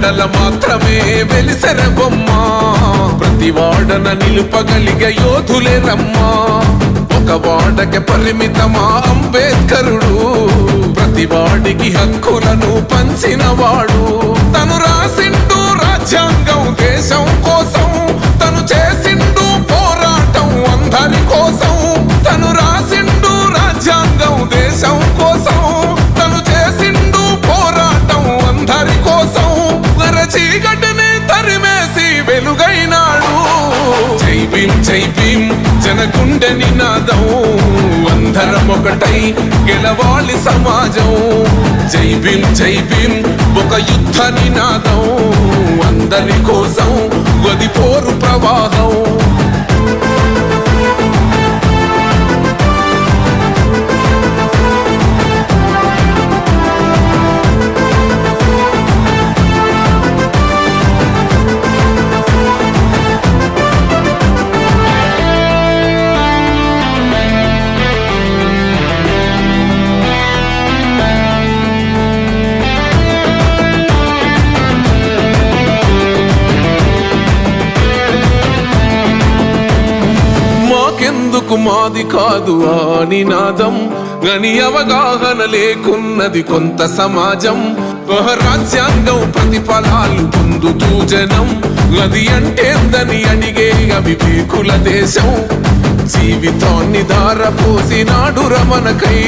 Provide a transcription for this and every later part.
వాడల మాత్రమే వెలిసెర బొమ్మ ప్రతి వాడన నిలుపగలిగే యోధులే రమ్మా ఒక వాడకి పరిమితమా అంబేద్కరుడు ప్రతి వాడికి హక్కులను పంచినవాడు తను రాసిండు రాజ్యాంగం దేశం కోసం తను చేసిండు పోరాటం అందరి కోసం తను రాసిండు రాజ్యాంగం దేశం కోసం తను చేసిండు పోరాటం అందరి కోసం చీకటిని తరిమేసి వెలుగైనాడు జై భీమ్ జనగుండె నినాదం అందరం ఒకటై గెలవాలి సమాజం జై భీమ్ ఒక యుద్ధ నినాదం అందరి కోసం గది పోరు ప్రవాహం ఎందుకు మాది కాదు ఆ నినాదం గని అవగాహన లేకున్నది కొంత సమాజం రాజ్యాంగం ప్రతిఫలాలు పొందుతూ జనం గది అంటేందని అడిగే అవివేకుల దేశం జీవితాన్ని ధారపోసినాడు రమణకై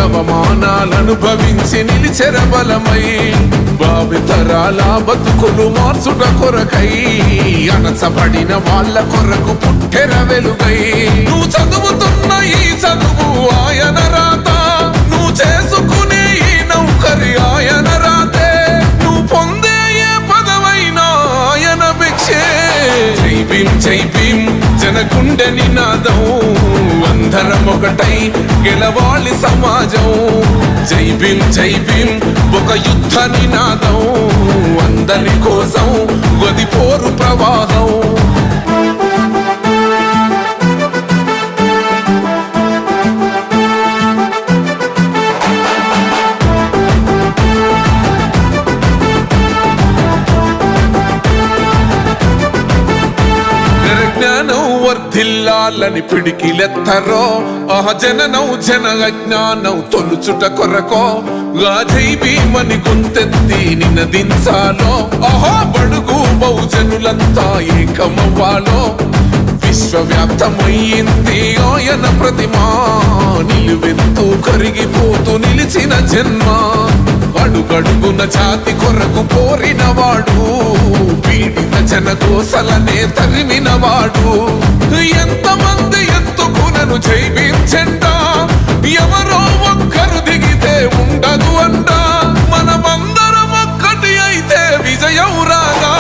అవమానాలను భవించి నిలిచెర బలమై భావితరాల బతుకులు మార్చుట కొరకై అణచబడిన వాళ్ళ కొరకు పుట్టెర వెలుగై నువ్వు చదువుతున్న ఈ చదువు ఆయన రాత నువ్వు చేసుకునే ఈ నౌకరి ఆయన రాతే నువ్వు పొందే ఏ పదవైనా ఆయన భిక్షే జై భీమ్ జనగుండె నినాదం అందరం ఒకటై గెలవాలి సమాజం జై భీమ్ ఒక యుద్ధ నినాదం అందరి కోసం గది పోరు ప్రవాహం వర్ధిల్లాలని పిడికిలెత్తరో జననం జన అజ్ఞానం తొలుచుట కొరకో జై భీమని గొంతెత్తి నినదించాలో బడుగు బహుజనులంతా ఏకమవ్వాలో విశ్వవ్యాప్తమయ్యింది ఆయన ప్రతిమా నిలువెత్తు కరిగిపోతూ నిలిచిన జన్మ అడుగడుగున జాతి కొరకు పోరినవాడు పీడిత జనకోసలనే తరిమినవాడు ఎంతమంది ఎత్తుకునను జై భీమ్ జెండా ఎవరో ఒక్కరు దిగితే ఉండదు అంట మనమందరం ఒక్కటి అయితే విజయం రాగా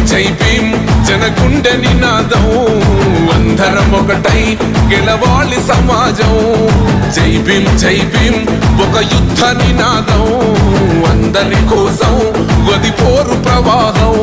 జై భీమ్ జనగుండె నినాదం అందరం ఒకటై గెలవాలి సమాజం జై భీమ్ ఒక యుద్ధ నినాదం అందరి కోసం గది పోరు ప్రవాహం